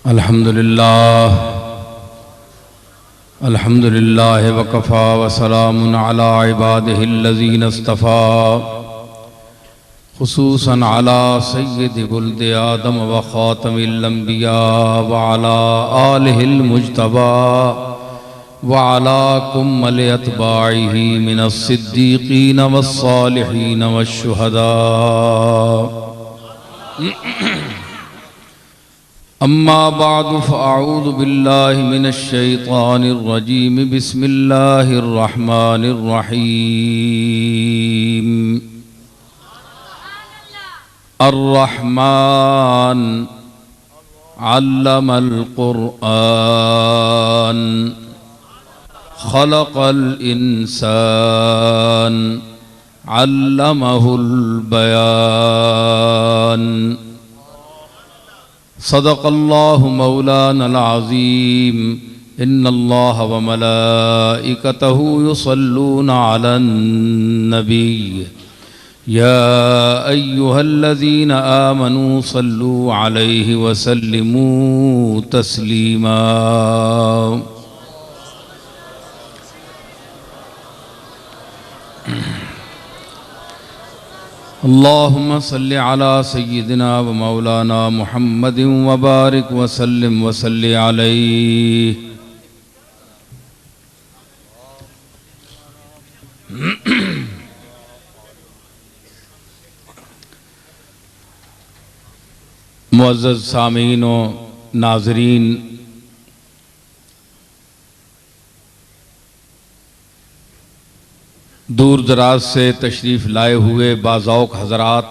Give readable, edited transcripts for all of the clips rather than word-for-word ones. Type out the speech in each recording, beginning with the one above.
अल्हम्दुलिल्लाह वकफ़ा वसलामुन अला इबादिहिल्लज़ीना इस्तफ़ा खुसूसन अला सय्यिदि वुल्दि आदम व ख़ातमिल अंबिया व अला आलिहिल मुज्तबा व अला कुम्मल अतबाइहि मिनस सिद्दीक़ीन वस्सालिहीन वश्शुहदा। अम्मा बादु फ़अऊज़ु बिल्लाहि मिनश शैतानिर रजीम बिस्मिल्लाहिर रहमानिर रहीम। अर्रहमान अल्लमल क़ुरआन खलक़ल इंसान अल्लमहुल बयान। सदक़ल्लाहु मौलानल अज़ीम। इन्नल्लाह व मलाइकतहु युसल्लूना अलन नबी या अय्युहल्लज़ीना आमनू सल्लू अलैहि व सल्लिमू तस्लीमा। अल्लाहुम्मा सल्लि अला सय्यिदिना व मौलाना मुहम्मदिन व बारिक व सल्लिम व सल्लि अलैहि। मुअज़्ज़ज़ सामीन व नाज़रीन, दूर दराज से तशरीफ़ लाए हुए बाज़ौक़ हज़रात,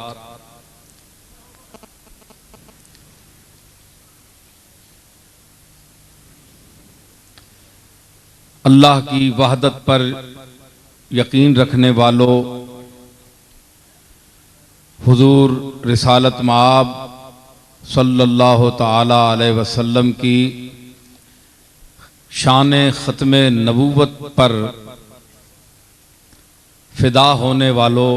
अल्लाह की वहदत पर यकीन रखने वालों, हुज़ूर रिसालत मआब सल्लल्लाहु ताला अलैहि वसल्लम की शान ख़त्मे नबूवत पर फिदा होने वालों,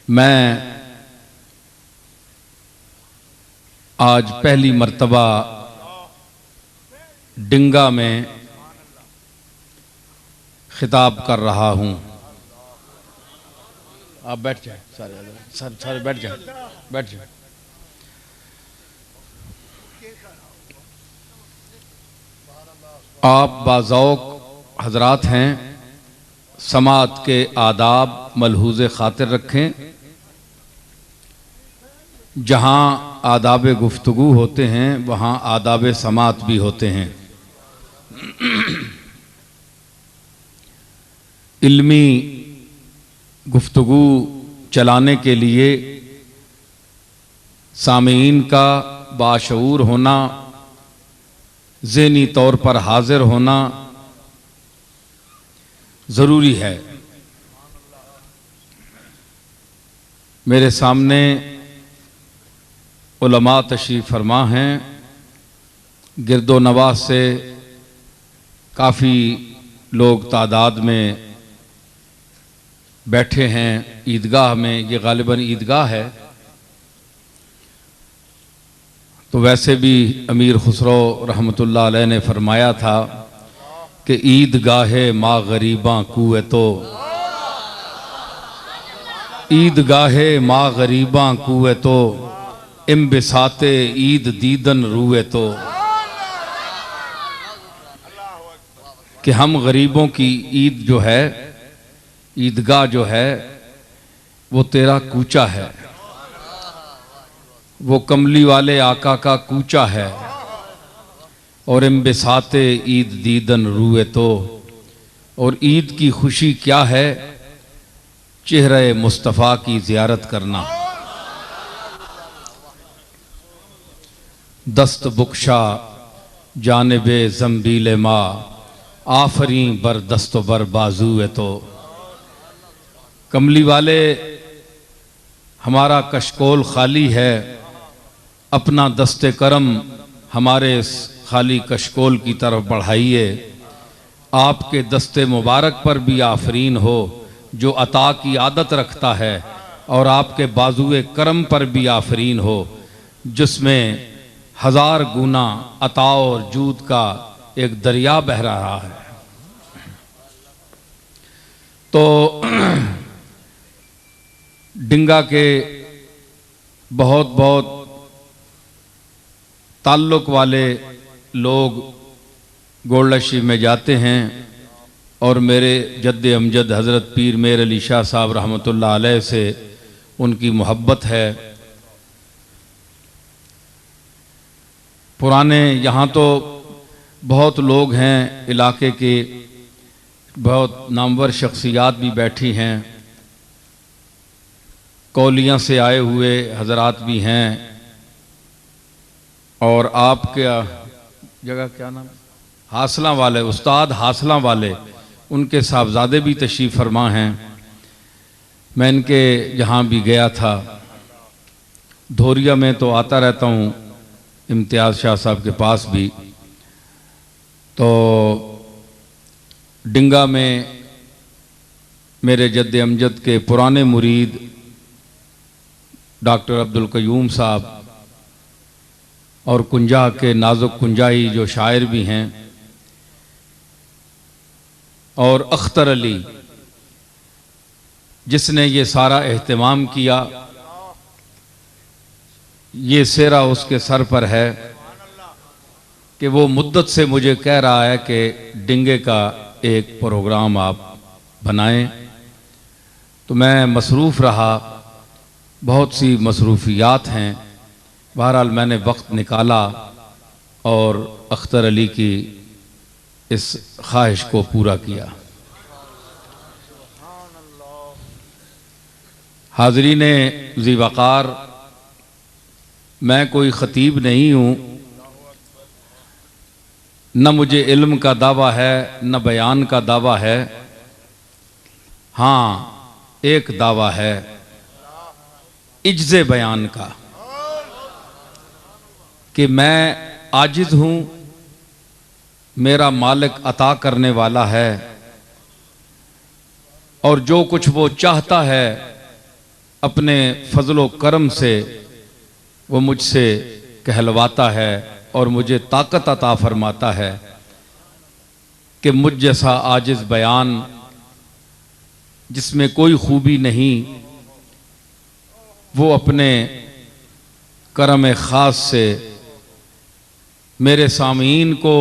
मैं आज पहली मर्तबा डिंगा में खिताब कर रहा हूँ। आप बैठ जाए, सारे बैठ जाए, बैठ जाए। आप बाज़ौक़ हज़रात हैं, समात के आदाब मलहूज़ ख़ातिर रखें। जहाँ आदाब गुफ्तगू होते हैं वहाँ आदाब समात भी होते हैं। इल्मी गुफ्तगू चलाने के लिए सामीन का बाशऊर होना, ज़हनी तौर पर हाजिर होना ज़रूरी है। मेरे सामने उलमा तशरीफ़ फरमा हैं, गिरदो नवाह से काफ़ी लोग तादाद में बैठे हैं ईदगाह में। ये गालिबन ईदगाह है, तो वैसे भी अमीर खुसरो रहमतुल्लाह अलैह ने फरमाया था कि ईदगाहे माँ गरीबां कुए तो, ईदगाहे माँ गरीबां कुए तो, इम्बिसाते ईद दीदन रुए तो। कि हम गरीबों की ईद जो है, ईदगाह जो है, वो तेरा कूचा है, वो कमली वाले आका का कूचा है। और इम्बिसाते ईद दीदन रुए तो, और ईद की खुशी क्या है? चेहरे मुस्तफ़ा की ज़ियारत करना। दस्त बुक्शा जानिबे ज़ंबीले माँ, आफरी बर दस्त बर बाजुए तो। कमली वाले हमारा कशकोल खाली है, अपना दस्ते करम हमारे खाली कशकोल की तरफ बढ़ाइए। आपके दस्ते मुबारक पर भी आफरीन हो, जो अता की आदत रखता है और आपके बाजुए करम पर भी आफरीन हो, जिसमें 1000 गुना अता और जूद का एक दरिया बह रहा है। तो डिंगा के बहुत बहुत ताल्लुक़ वाले लोग गोलशी में जाते हैं और मेरे जद्द अमजद हज़रत पीर मेर अली शाह साहब रहमतुल्लाह अलैह से उनकी मोहब्बत है। पुराने यहाँ तो बहुत लोग हैं, इलाके के बहुत नामवर शख्सियात भी बैठी हैं, कौलियाँ से आए हुए हजरात भी हैं, और आपके जगह क्या नाम, हासला वाले उस्ताद हासला वाले, उनके साहबजादे भी तशरीफ़ फरमा हैं। मैं इनके जहाँ भी गया था, धोरिया में तो आता रहता हूँ, इम्तियाज़ शाह साहब के पास भी, तो डिंगा में मेरे जद्द अमजद के पुराने मुरीद डॉक्टर अब्दुल कयूम साहब और कुंजा के नाजुक कुंजाई जो शायर भी हैं, और अख्तर अली जिसने ये सारा एहतमाम किया, ये सेरा उसके सर पर है कि वो मुद्दत से मुझे कह रहा है कि डिंगे का एक प्रोग्राम आप बनाएं। तो मैं मसरूफ़ रहा, बहुत सी मसरूफियात हैं, बहरहाल मैंने वक्त निकाला और अख्तर अली की इस ख्वाहिश को पूरा किया। हाज़रीन ज़ी वक़ार, मैं कोई ख़तीब नहीं हूँ, न मुझे इल्म का दावा है न बयान का दावा है। हाँ, एक दावा है इज्ज़े बयान का कि मैं आजिज़ हूँ, मेरा मालिक अता करने वाला है, और जो कुछ वो चाहता है अपने फजलो करम से वो मुझसे कहलवाता है और मुझे ताकत अता फरमाता है कि मुझ जैसा आजिज़ बयान जिसमें कोई खूबी नहीं, वो अपने करम ख़ास से मेरे सामीन को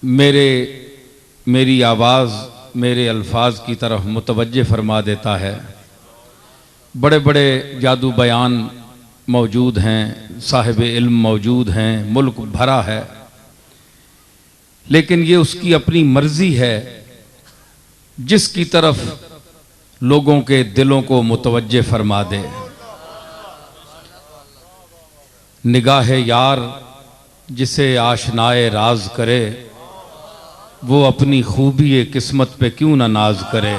मेरी आवाज़, मेरे अल्फाज की तरफ मुतवज्जे फरमा देता है। बड़े बड़े जादू बयान मौजूद हैं, साहिब इल्म मौजूद हैं, मुल्क भरा है, लेकिन ये उसकी अपनी मर्जी है जिसकी तरफ लोगों के दिलों को मुतवज्जे फरमा दे। निगाह यार जिसे आशनाए राज करे, वो अपनी खूबी किस्मत पे क्यों ना नाज करे।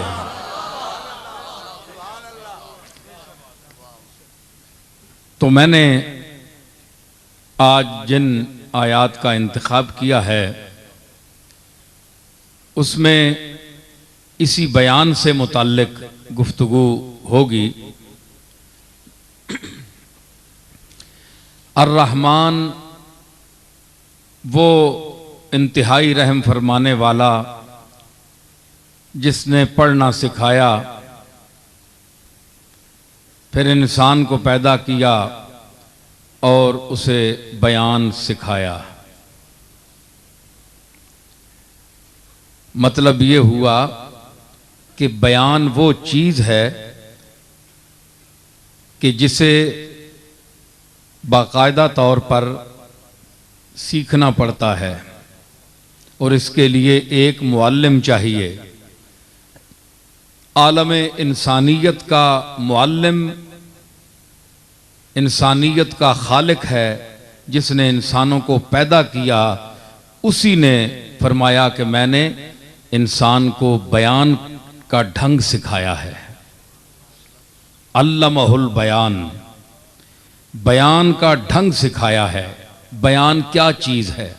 तो मैंने आज जिन आयात का इंतखाब किया है उसमें इसी बयान से मुताल्लिक गुफ्तगू होगी। अर्रहमान वो इंतहाई रहम फरमाने वाला जिसने पढ़ना सिखाया, फिर इंसान को पैदा किया और उसे बयान सिखाया। मतलब ये हुआ कि बयान वो चीज़ है कि जिसे बाकायदा तौर पर सीखना पड़ता है और इसके लिए एक मुअल्लिम चाहिए। आलम इंसानियत का मुअल्लिम इंसानियत का खालिक है, जिसने इंसानों को पैदा किया। उसी ने फरमाया कि मैंने इंसान को बयान का ढंग सिखाया है। अल्लमहुल बयान, बयान का ढंग सिखाया है। बयान क्या चीज है?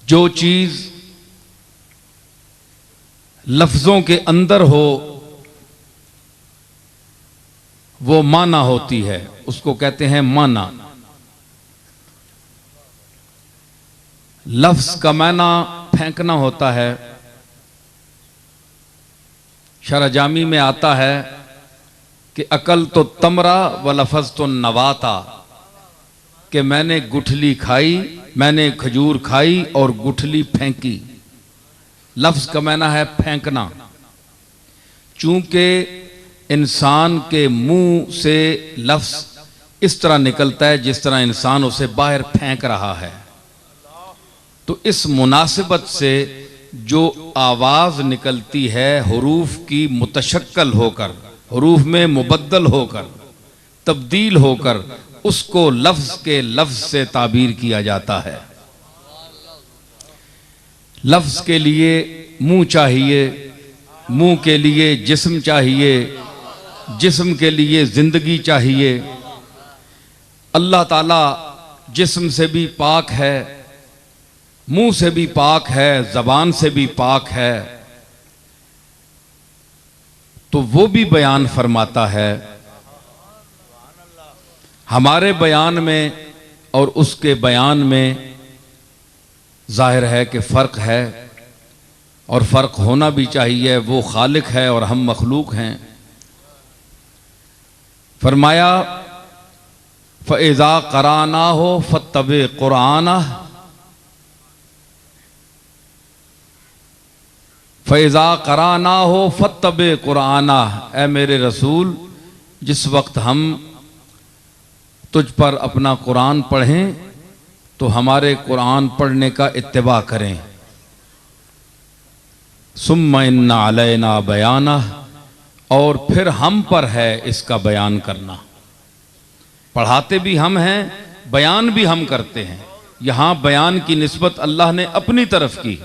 जो चीज लफ्जों के अंदर हो वो माना होती है, उसको कहते हैं माना। लफ्ज का माना फेंकना होता है। शरजामी में आता है कि अकल तो तमरा व लफज तो नवाता, कि मैंने गुठली खाई, मैंने खजूर खाई और गुठली फेंकी। लफ्ज का माना है फेंकना। चूंकि इंसान के मुंह से लफ्ज इस तरह निकलता है जिस तरह इंसान उसे बाहर फेंक रहा है, तो इस मुनासिबत से जो आवाज निकलती है हुरूफ की मुतशक्कल होकर, हुरूफ में मुबद्दल होकर, तब्दील होकर, उसको लफ्ज के लफ्ज से ताबीर किया जाता है। लफ्ज के लिए मुंह चाहिए, मुंह के लिए जिस्म चाहिए, जिस्म के लिए जिंदगी चाहिए। अल्लाह ताला जिस्म से भी पाक है, मुंह से भी पाक है, जबान से भी पाक है, तो वो भी बयान फरमाता है। हमारे बयान में और उसके बयान में जाहिर है कि फ़र्क है, और फ़र्क होना भी चाहिए। वो खालिक है और हम मखलूक हैं। फरमाया फ़इज़ा क़राना हो फ़त्तबि क़ुरआना, फ़इज़ा क़राना हो फ़त्तबि क़ुरआना। ऐ मेरे रसूल, जिस वक्त हम तुझ पर अपना कुरान पढ़ें तो हमारे कुरान पढ़ने का इत्तिबा करें। सुम्मा इन्ना अलैना बयाना, और फिर हम पर है इसका बयान करना। पढ़ाते भी हम हैं, बयान भी हम करते हैं। यहां बयान की निस्बत अल्लाह ने अपनी तरफ की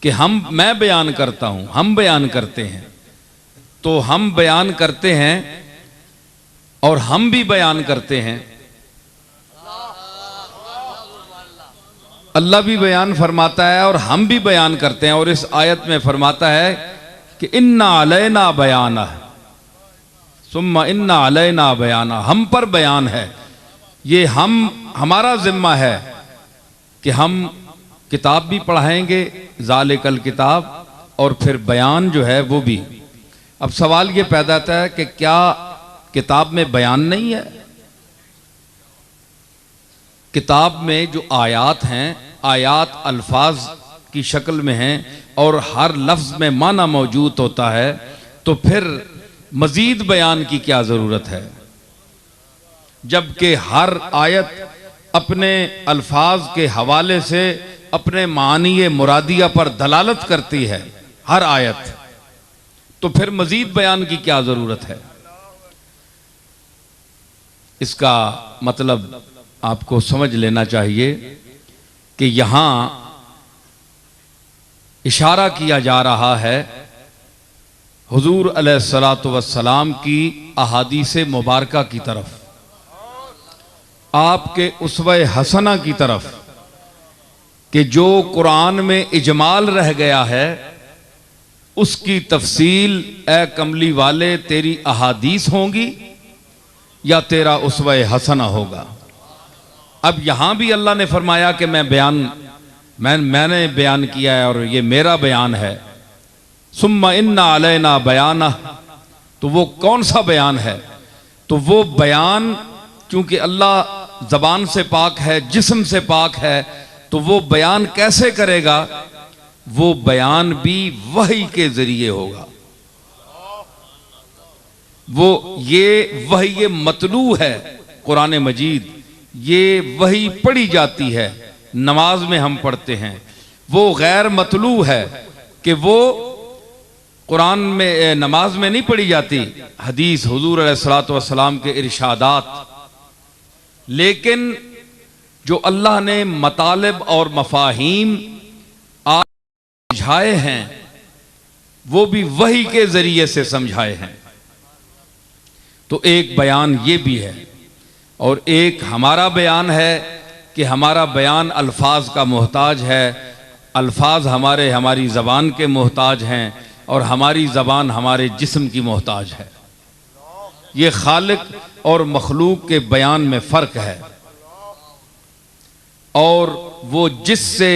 कि मैं बयान करता हूं, हम बयान करते हैं। तो हम बयान करते हैं और हम भी बयान करते हैं। अल्लाह भी बयान फरमाता है और हम भी बयान करते हैं। और इस आयत में फरमाता है कि इन्ना अलैना बयाना, सुम्मा इन्ना अलैना बयाना, हम पर बयान है। ये हमारा जिम्मा है कि हम किताब भी पढ़ाएंगे, ज़ालिकल किताब, और फिर बयान जो है वो भी। अब सवाल ये पैदा होता है कि क्या किताब में बयान नहीं है? किताब में जो आयात हैं, आयात अल्फाज की शक्ल में हैं और हर लफ्ज में माना मौजूद होता है, तो फिर मजीद बयान की क्या जरूरत है? जबकि हर आयत अपने अल्फाज के हवाले से अपने मानी मुरादिया पर दलालत करती है, हर आयत। तो फिर मजीद बयान की क्या जरूरत है? इसका मतलब आपको समझ लेना चाहिए कि यहां इशारा किया जा रहा है हुजूर अलैहिस्सलातु वस्सलाम की अहादीसे मुबारका की तरफ, आपके उसवे हसना की तरफ, कि जो कुरान में इजमाल रह गया है उसकी तफसील ए कमली वाले तेरी अहादीस होंगी या तेरा उसवे हसना होगा। अब यहां भी अल्लाह ने फरमाया कि मैंने बयान किया है और ये मेरा बयान है। सुम्मा इन्ना अलैना बयाना, तो वो कौन सा बयान है? तो वो बयान, चूंकि अल्लाह जबान से पाक है, जिस्म से पाक है, तो वो बयान कैसे करेगा? वो बयान भी वही के जरिए होगा। वो ये वही, ये मतलू है कुरान मजीद, ये वही पढ़ी जाती है, नमाज में हम पढ़ते हैं। वो गैर मतलू है कि वो कुरान में, नमाज में नहीं पढ़ी जाती, हदीस हुजूर अलैहिस्सलातु वस्सलाम के इरशादात। लेकिन जो अल्लाह ने मतालिब और मफाहीम आप समझाए हैं वो भी वही के जरिए से समझाए हैं। तो एक बयान ये भी है, और एक हमारा बयान है कि हमारा बयान अल्फाज का मोहताज है, अल्फाज हमारे हमारी ज़बान के मोहताज हैं और हमारी ज़बान हमारे जिस्म की मोहताज है। ये खालिक और मखलूक के बयान में फ़र्क है। और वो जिससे,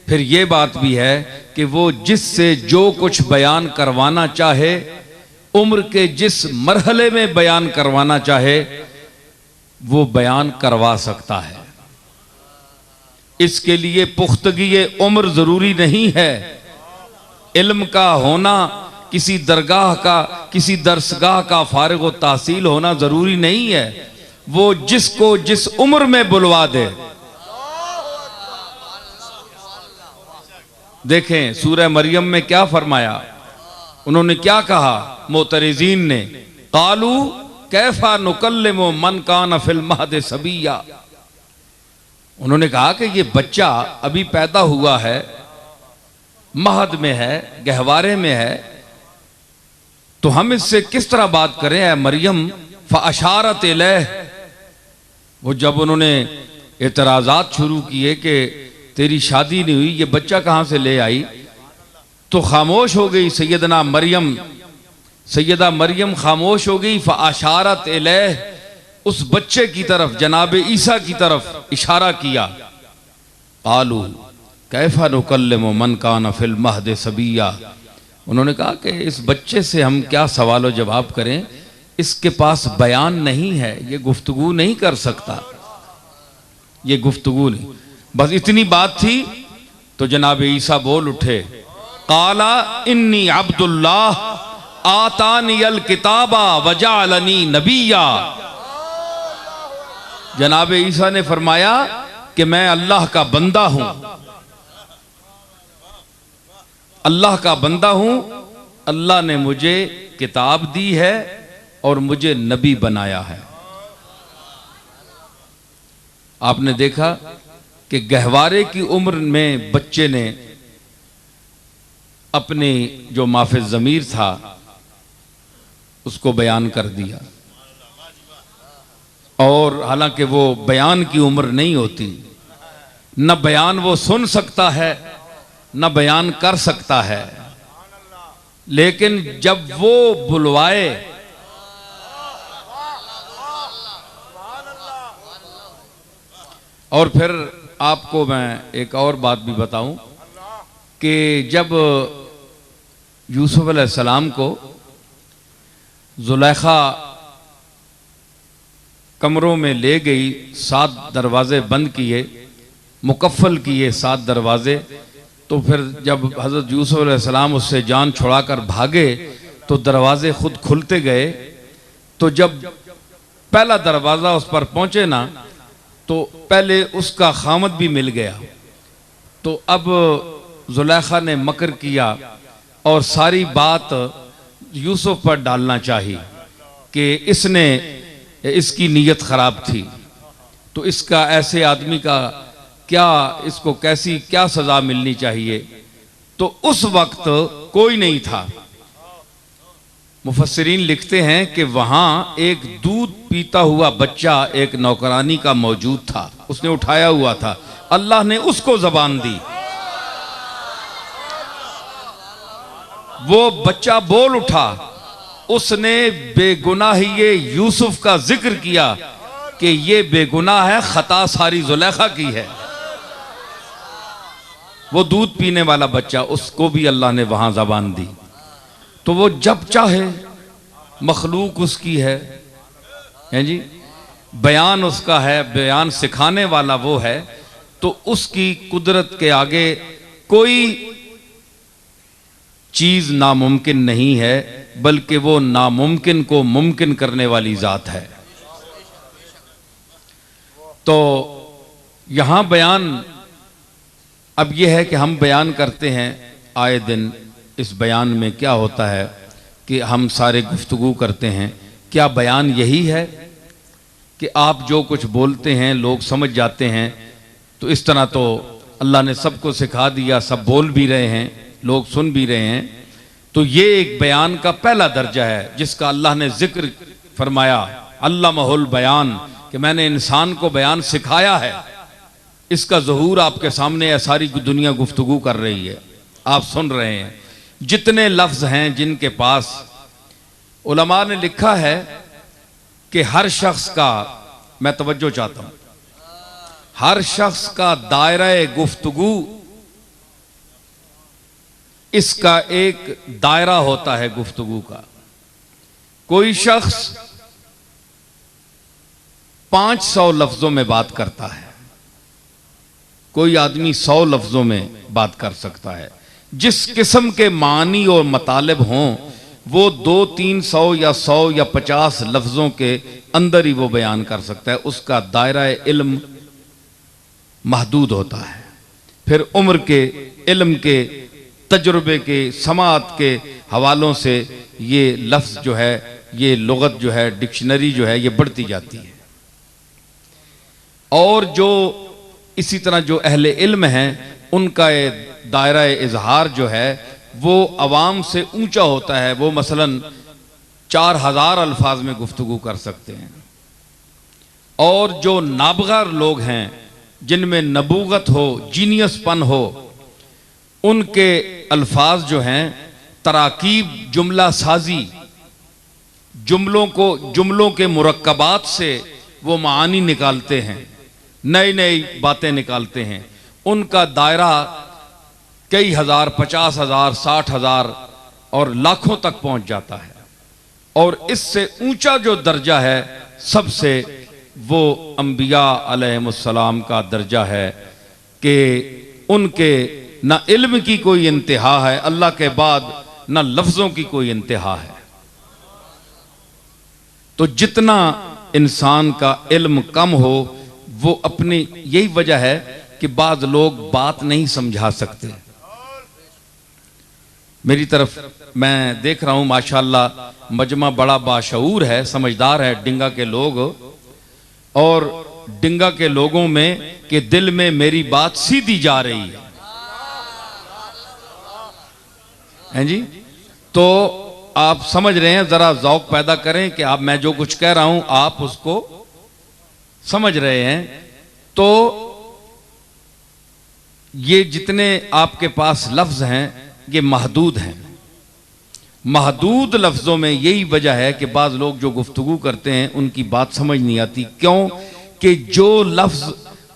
फिर ये बात भी है कि वो जिससे जो कुछ बयान करवाना चाहे, उम्र के जिस मरहले में बयान करवाना चाहे, वो बयान करवा सकता है। इसके लिए पुख्तगी उम्र जरूरी नहीं है। इल्म का होना, किसी दरगाह का, किसी दरसगाह का फारिग व तहसील होना जरूरी नहीं है। वो जिसको जिस उम्र में बुलवा दे। देखें सूरह मरियम में क्या फरमाया, उन्होंने क्या कहा मोतरिजीन ने, कालू कैफा नुकल्लिमु मन कान फिल महद सबीया। उन्होंने कहा कि ये बच्चा अभी पैदा हुआ है, महद में है, गहवारे में है, तो हम इससे किस तरह बात करें ऐ मरियम। फ़अशारत इलैह, वो जब उन्होंने एतराज़ात शुरू किए कि तेरी शादी नहीं हुई, ये बच्चा कहाँ से ले आई, तो खामोश हो गई सैयदना मरियम। सैयदा मरियम खामोश हो गई। फ़अशारत इलैह, उस बच्चे की तरफ, जनाब ईसा की तरफ इशारा किया। आलू कैफा नुकल्लिमु मन कान फिल महद सबीया। उन्होंने कहा कि इस बच्चे से हम क्या सवाल जवाब करें, इसके पास बयान नहीं है, ये गुफ्तगू नहीं कर सकता, ये गुफ्तगू नहीं। बस इतनी बात थी तो जनाब ईसा बोल उठे, काला इन्नी अब्दुल्लाह आतानी अल किताबा वजालनी नबिया। जनाब ईसा ने फरमाया कि मैं अल्लाह का बंदा हूं, अल्लाह का बंदा हूं, अल्लाह ने मुझे किताब दी है और मुझे नबी बनाया है। आपने देखा कि गहवारे की उम्र में बच्चे ने अपने जो माफिज ज़मीर था उसको बयान कर दिया। और हालांकि वो बयान की उम्र नहीं होती, न बयान वो सुन सकता है न बयान कर सकता है, लेकिन जब वो बुलवाए और फिर आपको मैं एक और बात भी बताऊं कि जब यूसुफ अलैहिस्सलाम को जुलेखा कमरों में ले गई, 7 दरवाजे बंद किए, मुकफ़ल किए 7 दरवाजे, तो फिर जब हज़रत यूसुफ अलैहिस्सलाम उससे जान छुड़ाकर भागे तो दरवाजे खुद खुलते गए। तो जब पहला दरवाज़ा उस पर पहुंचे ना, तो पहले उसका खामद भी मिल गया। तो अब जुलेखा ने मकर किया और सारी बात यूसुफ पर डालना चाहिए कि इसने, इसकी नीयत खराब थी, तो इसका ऐसे आदमी का क्या, इसको कैसी क्या सजा मिलनी चाहिए। तो उस वक्त कोई नहीं था। मुफस्सिरीन लिखते हैं कि वहां एक दूध पीता हुआ बच्चा एक नौकरानी का मौजूद था, उसने उठाया हुआ था, अल्लाह ने उसको जबान दी। वो बच्चा बोल उठा, उसने बेगुनाही यूसुफ का जिक्र किया कि ये बेगुनाह है, खता सारी जुलेखा की है। वो दूध पीने वाला बच्चा, उसको भी अल्लाह ने वहां जबान दी। तो वो जब चाहे, मखलूक उसकी है जी, बयान उसका है, बयान सिखाने वाला वो है, तो उसकी कुदरत के आगे कोई चीज नामुमकिन नहीं है, बल्कि वो नामुमकिन को मुमकिन करने वाली जात है। तो यहां बयान अब यह है कि हम बयान करते हैं आए दिन। इस बयान में क्या होता है कि हम सारे गुफ्तगू करते हैं, क्या बयान यही है कि आप जो कुछ बोलते हैं लोग समझ जाते हैं? तो इस तरह तो अल्लाह ने सबको सिखा दिया, सब बोल भी रहे हैं, लोग सुन भी रहे हैं। तो ये एक बयान का पहला दर्जा है जिसका अल्लाह ने जिक्र फरमाया, अल्लामहुल बयान, कि मैंने इंसान को बयान सिखाया है। इसका ज़हूर आपके सामने है, सारी दुनिया गुफ्तगू कर रही है, आप सुन रहे हैं। जितने लफ्ज़ हैं जिनके पास, उलमा ने लिखा है कि हर शख्स का, मैं तवज्जो चाहता हूं, हर शख्स का दायरा गुफ्तगू, इसका एक दायरा होता है गुफ्तगू का। कोई शख्स 500 लफ्जों में बात करता है, कोई आदमी 100 लफ्जों में बात कर सकता है। जिस किस्म के मानी और मतलब हों वो 200-300 या 100 या 50 लफ्जों के अंदर ही वो बयान कर सकता है। उसका दायरा इल्म महदूद होता है। फिर उम्र के, इल्म के, तजुर्बे के, समाअत के हवालों से ये लफ्ज जो है, ये लुगत जो है, डिक्शनरी जो है, ये बढ़ती जाती है। और जो इसी तरह जो अहले इल्म हैं उनका ये दायरा इजहार जो है वो अवाम से ऊंचा होता है। वो मसलन 4000 अल्फाज में गुफ्तगू कर सकते हैं। और जो नाबगा लोग हैं जिनमें नबूगत हो, जीनियसपन हो, उनके अल्फाज जो हैं तराकीब, जुमला साजी, जुमलों के मुरक्कबात से वो मानी निकालते हैं, नई नई बातें निकालते हैं। उनका दायरा कई हजार, 50,000, 60,000 और लाखों तक पहुंच जाता है। और इससे ऊंचा जो दर्जा है सबसे, वो अंबिया अलैहिमुस्सलाम का दर्जा है कि उनके ना इल्म की कोई इंतहा है अल्लाह के बाद, ना लफ्जों की कोई इंतहा है। तो जितना इंसान का इल्म कम हो, वो अपनी, यही वजह है कि बाद लोग बात नहीं समझा सकते। मेरी तरफ मैं देख रहा हूं माशाअल्लाह मजमा बड़ा बाशऊर है, समझदार है डिंगा के लोग, और डिंगा के लोगों में के दिल में मेरी बात सीधी जा रही है जी। तो आप समझ रहे हैं, जरा ज़ौक़ पैदा करें कि आप, मैं जो कुछ कह रहा हूं आप उसको समझ रहे हैं। तो ये जितने आपके पास लफ्ज हैं ये महदूद हैं। महदूद लफ्जों में यही वजह है कि बाज़ लोग जो गुफ्तगू करते हैं उनकी बात समझ नहीं आती। क्यों? कि जो लफ्ज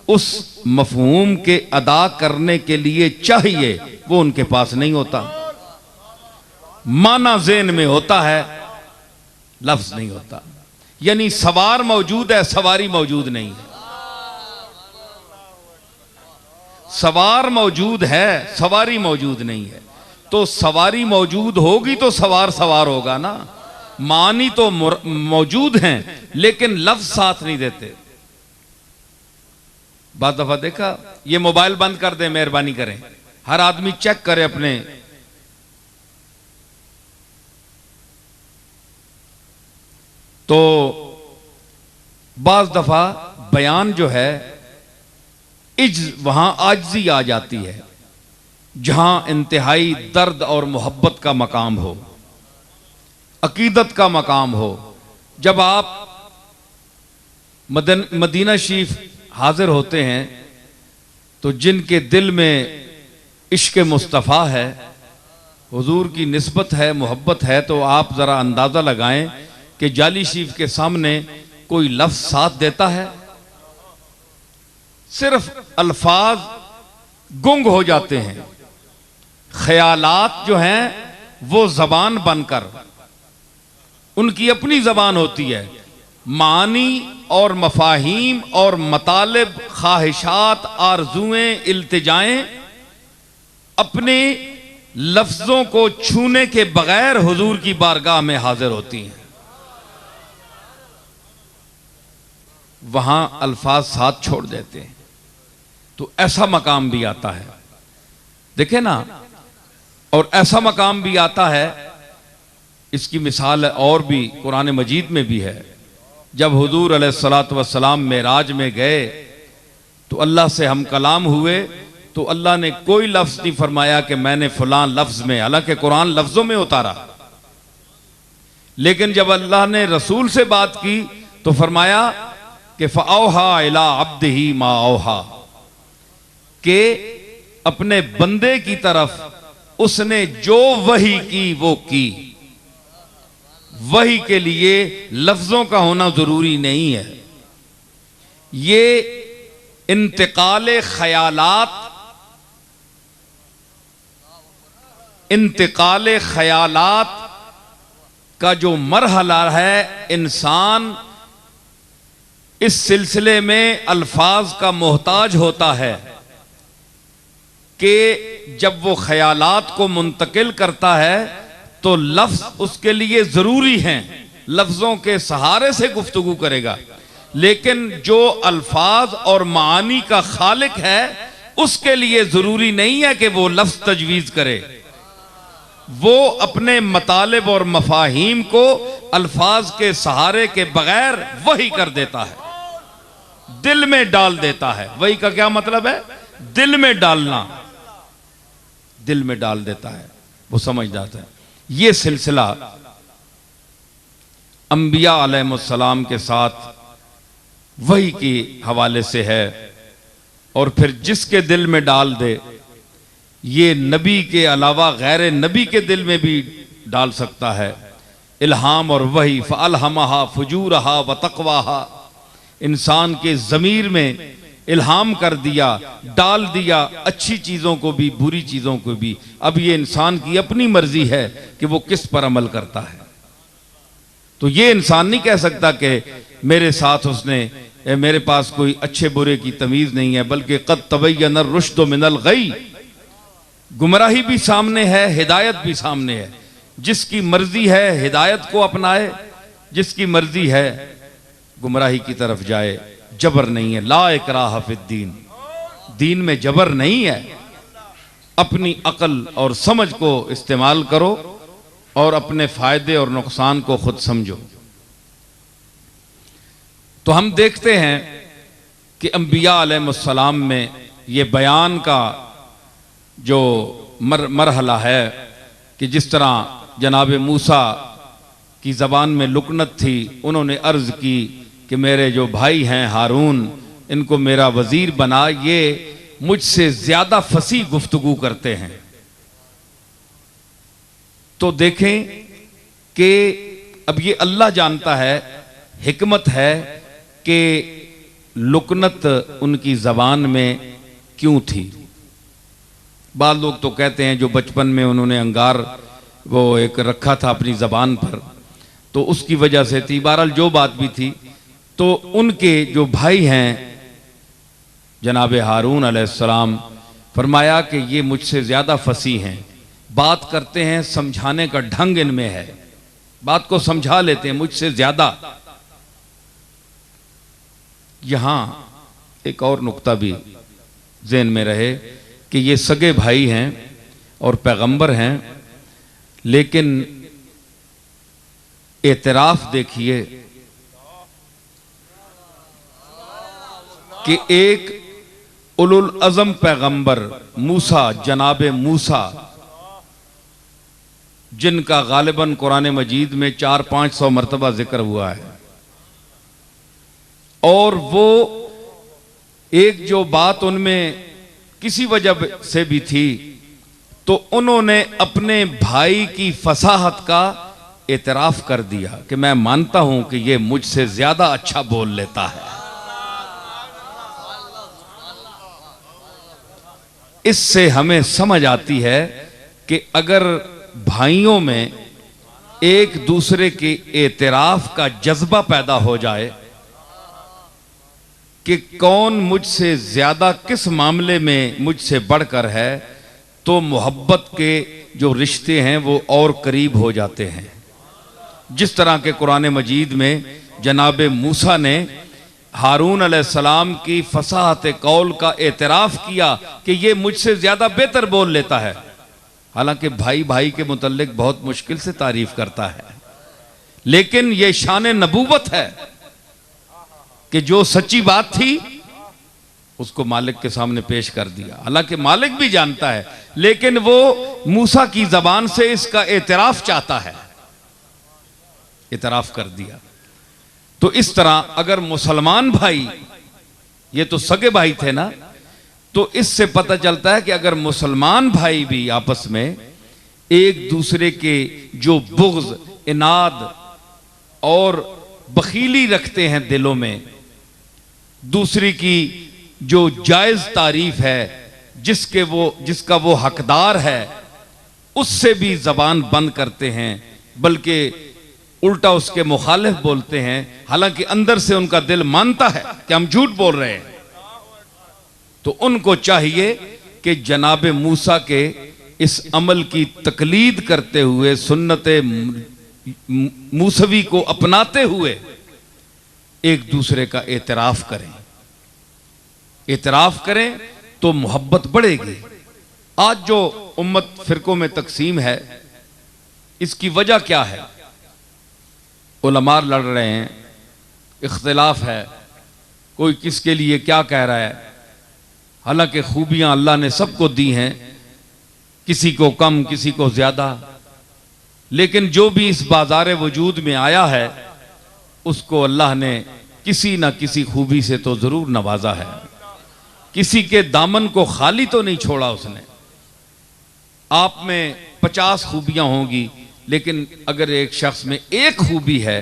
उस मफहूम के अदा करने के लिए चाहिए वो उनके पास नहीं होता। माना ज़हन में होता है, लफ्ज नहीं होता। यानी सवार मौजूद है, सवारी मौजूद नहीं है। सवार मौजूद है, सवारी मौजूद नहीं है। तो सवारी मौजूद होगी तो सवार सवार होगा ना। मानी तो मौजूद हैं लेकिन लफ्ज साथ नहीं देते। बाद दफा देखा, ये मोबाइल बंद कर दे, मेहरबानी करें, हर आदमी चेक करे अपने। तो बाज दफा बयान जो है वहां आजिज़ी आ जाती है, जहां इंतहाई दर्द और मोहब्बत का मकाम हो, अकीदत का मकाम हो। जब आप मदीना शरीफ हाजिर होते हैं तो जिनके दिल में इश्क मुस्तफ़ा है, हुजूर की निस्बत है, मोहब्बत है, तो आप जरा अंदाजा लगाएं कि जाली शरीफ के सामने कोई लफ्ज साथ देता है? सिर्फ अल्फाज गुंग हो जाते हैं। ख्यालात जो हैं वो जबान बनकर, उनकी अपनी जबान होती है। मानी और मफाहीम और मतालिब, ख्वाहिशात, आरजुएं, इल्तिजाएं अपने लफ्जों को छूने के बगैर हुजूर की बारगाह में हाजिर होती हैं। वहां अल्फाज साथ छोड़ देते हैं। तो ऐसा मकाम भी आता है, देखे ना। और ऐसा मकाम भी आता है, इसकी मिसाल और भी कुरान मजीद में भी है। जब हुजूर अलैहिस्सलातु वस्सलाम मेराज में गए तो अल्लाह से हम कलाम हुए, तो अल्लाह ने कोई लफ्ज नहीं फरमाया कि मैंने फलां लफ्ज में, हालांकि कुरान लफ्जों में उतारा, लेकिन जब अल्लाह ने रसूल से बात की तो फरमाया कि फ़अौहा इला अब्दिही मा औहा, कि अपने बंदे की तरफ उसने जो वही की वो की। वही के लिए लफ्जों का होना जरूरी नहीं है। ये इंतकाले ख्यालात का जो मरहला है, इंसान इस सिलसिले में अल्फाज का मोहताज होता है कि जब वो ख्यालात को मुंतकिल करता है तो लफ्ज उसके लिए जरूरी हैं, लफ्जों के सहारे से गुफ्तगू करेगा। लेकिन जो अल्फाज और मानी का खालिक है उसके लिए जरूरी नहीं है कि वो लफ्ज तजवीज करे। वो अपने मतालिब और मफाहीम को अल्फाज के सहारे के बगैर वही कर देता है, दिल में डाल देता है। वही का क्या मतलब है? दिल में डालना, दिल में डाल देता है, वो समझ जाता है। ये सिलसिला अंबिया अलैहिस्सलाम के साथ वही के हवाले से है। और फिर जिसके दिल में डाल दे, ये नबी के अलावा गैर नबी के दिल में भी डाल सकता है। इल्हाम और वही फ़अल्हमहा फुजूरहा व तक़वाहा, इंसान के ज़मीर में इल्हाम कर दिया, डाल दिया, अच्छी चीज़ों को भी बुरी चीज़ों को भी। अब ये इंसान की अपनी मर्जी है कि वो किस पर अमल करता है। तो ये इंसान नहीं कह सकता कि मेरे साथ उसने, मेरे पास कोई अच्छे बुरे की तमीज़ नहीं है, बल्कि क़द तबय्यन रुश्द मिनल गई, गुमराही भी सामने है, हिदायत भी सामने है। जिसकी मर्जी है हिदायत को अपनाए, जिसकी मर्जी है गुमराही की तरफ जाए। जबर नहीं है, ला इकराह फिद्दीन, दीन में जबर नहीं है। अपनी अक्ल और समझ को इस्तेमाल करो और अपने फायदे और नुकसान को खुद समझो। तो हम देखते हैं कि अंबिया अलैहिस्सलाम में ये बयान का जो मरहला है कि जिस तरह जनाब मूसा की ज़बान में लुकनत थी, उन्होंने अर्ज़ की कि मेरे जो भाई हैं हारून, इनको मेरा वज़ीर बना, ये मुझसे ज़्यादा फसी गुफ्तगू करते हैं। तो देखें कि अब ये अल्लाह जानता है, हिकमत है कि लुकनत उनकी ज़बान में क्यों थी। बाद लोग तो कहते हैं जो बचपन में उन्होंने अंगार वो एक रखा था अपनी ज़बान पर, तो उसकी वजह से थी। बहरहाल जो बात भी थी, तो उनके जो भाई हैं जनाब हारून अलैहिस्सलाम, फरमाया कि ये मुझसे ज़्यादा फसी हैं, बात करते हैं, समझाने का ढंग इनमें है, बात को समझा लेते हैं मुझसे ज़्यादा। यहां एक और नुक्ता भी ज़हन में रहे कि ये सगे भाई हैं और पैगंबर हैं, लेकिन एतराफ देखिए कि एक उलुल अज़म पैगंबर मूसा, जनाब मूसा, जिनका गालिबन कुरान मजीद में 400-500 मरतबा जिक्र हुआ है, और वो एक जो बात उनमें किसी वजह से भी थी, तो उन्होंने अपने भाई की फसाहत का एतराफ कर दिया कि मैं मानता हूं कि ये मुझसे ज्यादा अच्छा बोल लेता है। इससे हमें समझ आती है कि अगर भाइयों में एक दूसरे के एतराफ का जज्बा पैदा हो जाए कि कौन मुझसे ज्यादा किस मामले में मुझसे बढ़कर है, तो मोहब्बत के जो रिश्ते हैं वो और करीब हो जाते हैं। जिस तरह के कुरान मजीद में जनाब मूसा ने हारून अलैहिस्सलाम की फसाहत कौल का एतराफ किया कि ये मुझसे ज्यादा बेहतर बोल लेता है, हालांकि भाई भाई के मुतल्लिक बहुत मुश्किल से तारीफ करता है, लेकिन ये शान नबूवत है कि जो सच्ची बात थी उसको मालिक के सामने पेश कर दिया। हालांकि मालिक भी जानता है, लेकिन वो मूसा की जबान से इसका एतराफ चाहता है, एतराफ कर दिया। तो इस तरह अगर मुसलमान भाई, ये तो सगे भाई थे ना, तो इससे पता चलता है कि अगर मुसलमान भाई भी आपस में एक दूसरे के जो बुग़्ज़, इनाद और बखीली रखते हैं दिलों में, दूसरी की जो जायज़ तारीफ है, जिसका वो हकदार है, उससे भी जबान बंद करते हैं, बल्कि उल्टा उसके मुखालिफ बोलते हैं, हालांकि अंदर से उनका दिल मानता है कि हम झूठ बोल रहे हैं। तो उनको चाहिए कि जनाब मूसा के इस अमल की तकलीद करते हुए, सुन्नते मूसवी को अपनाते हुए एक दूसरे का एतराफ करें। एतराफ करें तो मोहब्बत बढ़ेगी। आज जो उम्मत फिरकों में तकसीम है, इसकी वजह क्या है? उलमा लड़ रहे हैं, इख्तिलाफ है, कोई किसके लिए क्या कह रहा है। हालांकि खूबियां अल्लाह ने सबको दी हैं, किसी को कम, किसी को ज्यादा, लेकिन जो भी इस बाजार वजूद में आया है, उसको अल्लाह ने किसी ना किसी खूबी से तो जरूर नवाजा है। किसी के दामन को खाली तो नहीं छोड़ा उसने। आप में 50 खूबियां होंगी, लेकिन अगर एक शख्स में एक खूबी है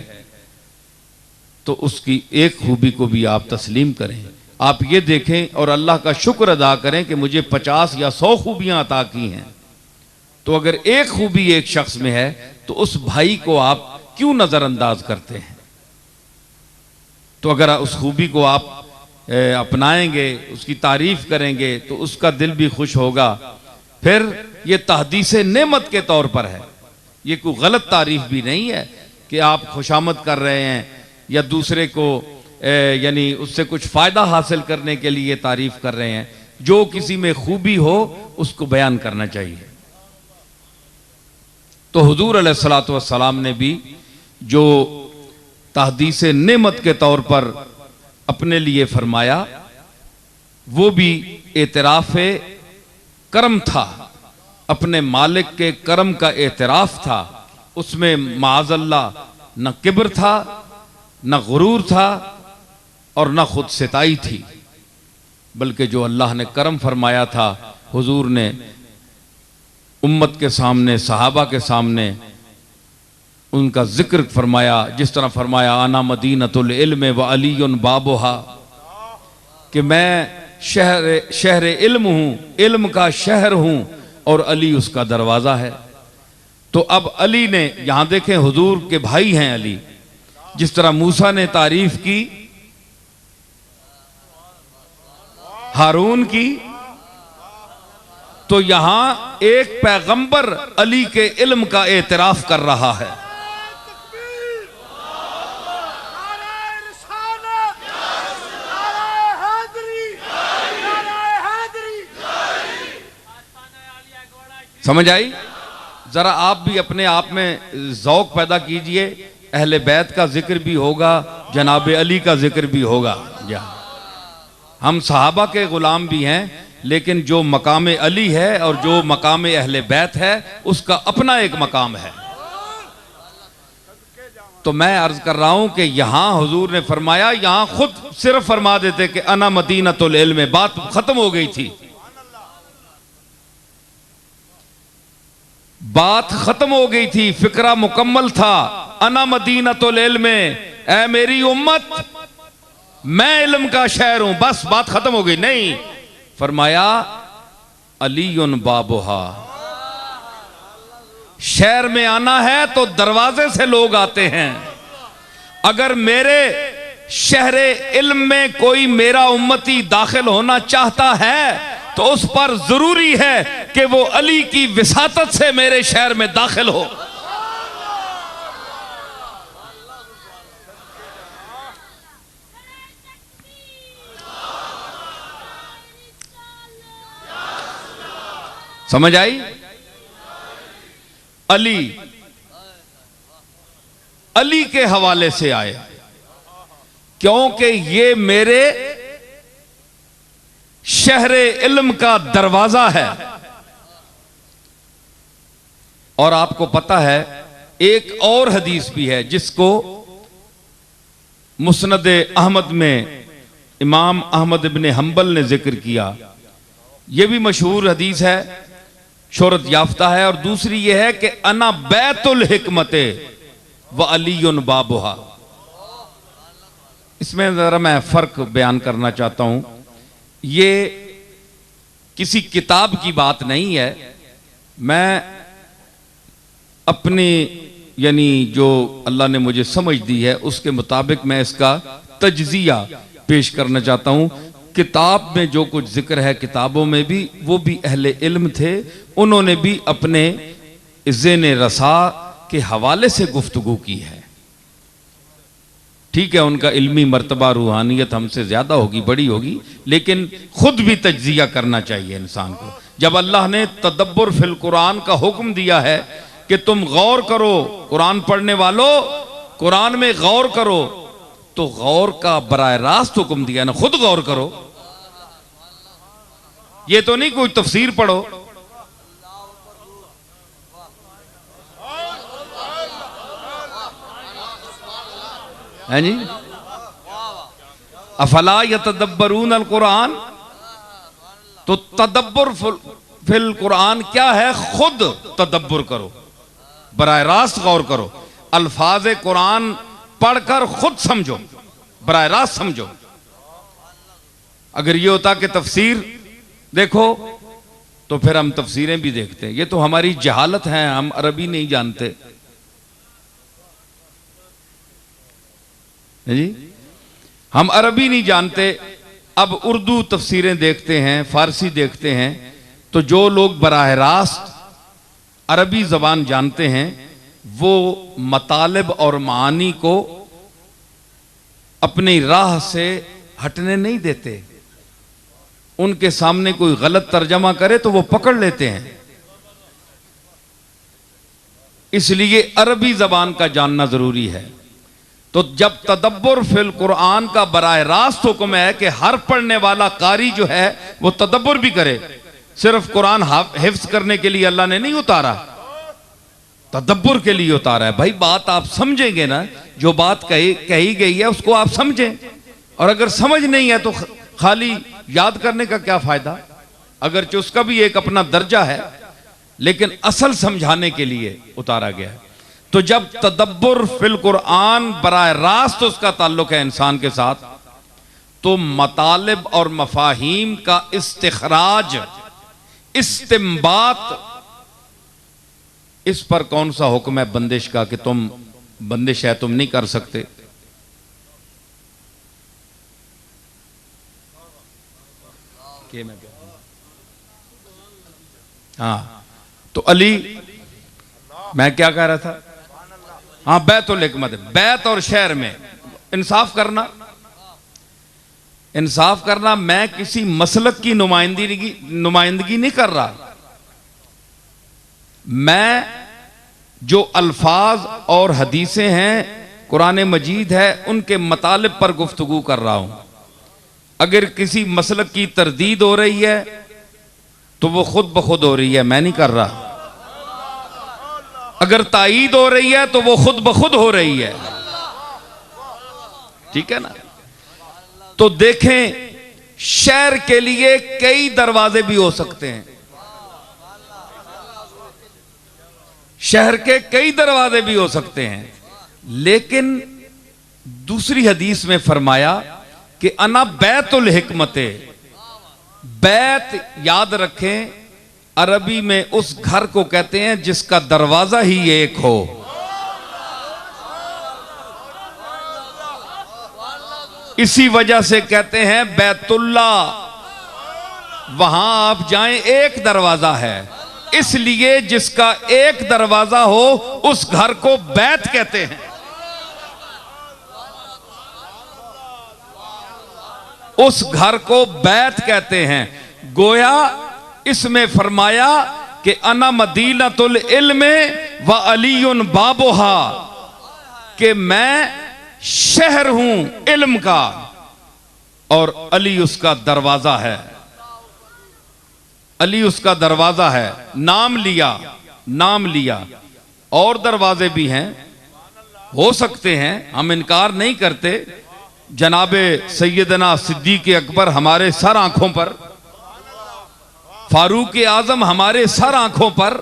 तो उसकी एक खूबी को भी आप तस्लीम करें। आप ये देखें और अल्लाह का शुक्र अदा करें कि मुझे 50 या 100 खूबियां अता की हैं। तो अगर एक खूबी एक शख्स में है तो उस भाई को आप क्यों नजरअंदाज करते हैं? तो अगर उस खूबी को आप अपनाएंगे, उसकी तारीफ करेंगे, तो उसका दिल भी खुश होगा। फिर ये तहदीसे नेमत के तौर पर है, ये कोई गलत तारीफ भी नहीं है कि आप खुशामद कर रहे हैं या दूसरे को यानी उससे कुछ फायदा हासिल करने के लिए तारीफ कर रहे हैं। जो किसी में खूबी हो उसको बयान करना चाहिए। तो हुजूर अलैहिस्सलातु वस्सलाम ने भी जो तहदीसे नेमत के तौर पर अपने लिए फरमाया, वो भी एतराफ़े करम था, अपने मालिक के करम का एतराफ़ था। उसमें माअज़ल्लाह न किब्र था, न गुरूर था और न खुद सिताई थी, बल्कि जो अल्लाह ने करम फरमाया था, हुजूर ने उम्मत के सामने, सहाबा के सामने उनका जिक्र फरमाया। जिस तरह फरमाया, आना मदीनतुल इल्म व अलीयुन बाबुहा, कि मैं शहर इल्म हूँ, इल्म का शहर हूँ और अली उसका दरवाज़ा है। तो अब अली ने, यहाँ देखें हुजूर के भाई हैं अली, जिस तरह मूसा ने तारीफ की हारून की, तो यहां एक पैगंबर अली के इल्म का एतराफ कर रहा है। समझ आई? जरा आप भी अपने आप में ज़ौक़ पैदा कीजिए। अहले बैत का जिक्र भी होगा, जनाब अली का जिक्र भी होगा। हम सहाबा के गुलाम भी हैं, लेकिन जो मकाम अली है और जो मकाम अहले बैत है, उसका अपना एक मकाम है। तो मैं अर्ज कर रहा हूं कि यहां हुजूर ने फरमाया, यहां खुद सिर्फ फरमा देते कि अना मदीनतुल इल्म, बात खत्म हो गई थी, बात खत्म हो गई थी, फिक्रा मुकम्मल था। अना मदीनतुल इल्म, ऐ मेरी उम्मत, मैं इल्म का शहर हूं, बस बात खत्म हो गई। नहीं, फरमाया अलीयुन बाबुहा, शहर में आना है तो दरवाजे से लोग आते हैं। अगर मेरे शहर इल्म में कोई मेरा उम्मती दाखिल होना चाहता है तो उस पर जरूरी है कि वो अली की विसातत से मेरे शहर में दाखिल हो। समझ आई? अली अली के हवाले से आए, क्योंकि ये मेरे शहरे इल्म का दरवाजा है। और आपको पता है एक और हदीस भी है जिसको मुस्नद अहमद में इमाम अहमद इब्न हंबल ने जिक्र किया ये भी मशहूर हदीस है, शोहरत याफ्ता है। और दूसरी ये है कि अना बैतुल हिकमते व अलीयुन बाबुहा। इसमें जरा मैं फर्क बयान करना चाहता हूं। ये किसी किताब की बात नहीं है, मैं अपनी यानी जो अल्लाह ने मुझे समझ दी है उसके मुताबिक मैं इसका तज्जिया पेश करना चाहता हूं। किताब में जो कुछ जिक्र है, किताबों में भी, वो भी अहले इल्म थे, उन्होंने भी अपने ज़ेन रसा के हवाले से गुफ्तगू की है। ठीक है, उनका इल्मी मर्तबा रूहानियत हमसे ज्यादा होगी, बड़ी होगी, लेकिन खुद भी तज्जिया करना चाहिए इंसान को। जब अल्लाह ने तदब्बुर फिल कुरान का हुक्म दिया है कि तुम गौर करो, कुरान पढ़ने वालों कुरान में गौर करो, तो गौर का बराह रास्त हुक्म दिया ना, खुद गौर करो। ये तो नहीं कोई तफसीर पढ़ो। है जी, अफला यतदब्बरून अल कुरान, तो तदब्बुर फिल कुरान क्या है? खुद तदब्बुर करो, बराह रास्त गौर करो, अल्फाज कुरान पढ़कर खुद समझो, बराह रास्त समझो। अगर ये होता कि तफसीर देखो, तो फिर हम तफसीरें भी देखते हैं। ये तो हमारी जहालत है, हम अरबी नहीं जानते जी, हम अरबी नहीं जानते। अब उर्दू तफसीरें देखते हैं, फारसी देखते हैं, तो जो लोग बराह रास्त अरबी जबान जानते हैं वो मतालिब और मानी को अपनी राह से हटने नहीं देते। उनके सामने कोई गलत तर्जमा करे तो वो पकड़ लेते हैं। इसलिए अरबी जबान का जानना जरूरी है। तो जब तदब्बुर फिल कुरान का बराह रास्त हुक्म है कि हर पढ़ने वाला कारी जो है वो तदब्बुर भी करे, सिर्फ कुरान हिफ्ज करने के लिए अल्लाह ने नहीं उतारा, तदब्बुर के लिए उतारा है। भाई बात आप समझेंगे ना, जो बात कही गई है उसको आप समझें, और अगर समझ नहीं है तो खाली याद करने का क्या फायदा, अगरचे उसका भी एक अपना दर्जा है, लेकिन असल समझाने के लिए उतारा गया है। तो जब तदब्बुर फिल कुरान बराह रास्त उसका ताल्लुक है इंसान के साथ, तो मतालिब और मफाहीम का इस्तिखराज, इस्तिंबात, इस पर कौन सा हुक्म है बंदिश का कि तुम बंदिश है, तुम नहीं कर सकते। हाँ, तो अली, मैं क्या कह रहा था? हाँ, बैतुल हिकमत, बैत और शहर में इंसाफ करना, इंसाफ करना। मैं किसी मसलक की नुमाइंदगी नहीं कर रहा, मैं जो अल्फाज और हदीसें हैं, कुरान मजीद है, उनके मतालिब पर गुफ्तगू कर रहा हूं। अगर किसी मसलक की तरदीद हो रही है तो वो खुद ब खुद हो रही है, मैं नहीं कर रहा। अगर ताईद हो रही है तो वो खुद ब खुद हो रही है, ठीक है ना। तो देखें, शहर के लिए कई दरवाजे भी हो सकते हैं, शहर के कई दरवाजे भी हो सकते हैं, लेकिन दूसरी हदीस में फरमाया कि अना बैतुल हिकमते। बैत याद रखें, अरबी में उस घर को कहते हैं जिसका दरवाजा ही एक हो। इसी वजह से कहते हैं बैतुल्ला, वहां आप जाएं, एक दरवाजा है, इसलिए जिसका एक दरवाजा हो उस घर को बैत कहते हैं। उस घर को बैत कहते हैं। गोया इसमें फरमाया कि अना मदीनतुल इल्म व अलीयुन बाबुहा, कि मैं शहर हूं इल्म का और अली उसका दरवाजा है। अली उसका दरवाजा है। नाम लिया, नाम लिया। और दरवाजे भी हैं, हो सकते हैं, हम इनकार नहीं करते। जनाबे सैयदना सिद्दीक़ अकबर हमारे सर आंखों पर, फारूक आजम हमारे सर आंखों पर,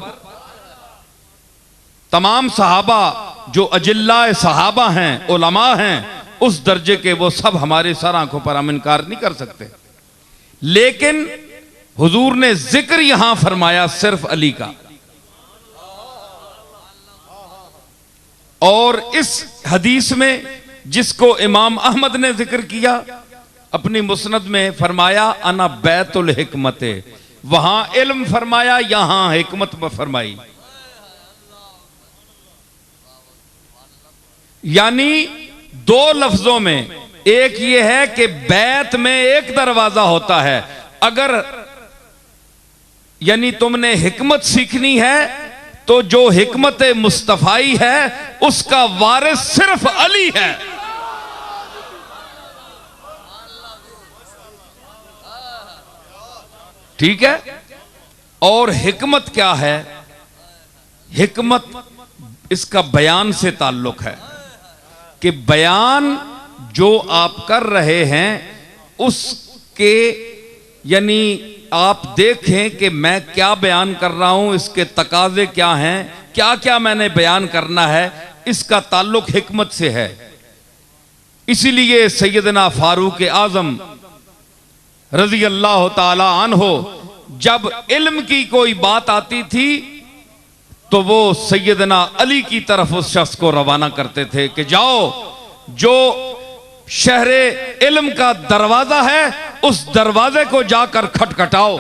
तमाम सहाबा जो अजिल्ला सहाबा हैं, उलमा हैं, उस दर्जे के, वो सब हमारे सर आंखों पर, हम इनकार नहीं कर सकते। लेकिन हुजूर ने जिक्र यहां फरमाया सिर्फ अली का। और इस हदीस में जिसको इमाम अहमद ने जिक्र किया अपनी मुस्नद में, फरमाया अना बैतुल हिकमत, वहां इल्म फरमाया, यहां हिकमत फरमाई। यानी दो लफ्जों में, एक ये है कि बैत में एक दरवाजा होता है, अगर यानी तुमने हिकमत सीखनी है तो जो हिकमत मुस्तफाई है उसका वारिस सिर्फ अली है। ठीक है। और हिकमत क्या है? हिकमत इसका बयान से ताल्लुक है कि बयान जो आप कर रहे हैं उसके, यानी आप देखें कि मैं क्या बयान कर रहा हूं, इसके तकाजे क्या हैं, क्या क्या मैंने बयान करना है, इसका ताल्लुक हिकमत से है। इसीलिए सैयदना फारूक आजम रजी अल्लाह ताला अन्हो जब इल्म की कोई बात आती थी तो वो सैयदना अली की तरफ उस शख्स को रवाना करते थे कि जाओ, जो शहरे इल्म का दरवाजा है उस दरवाजे को जाकर खटखटाओ।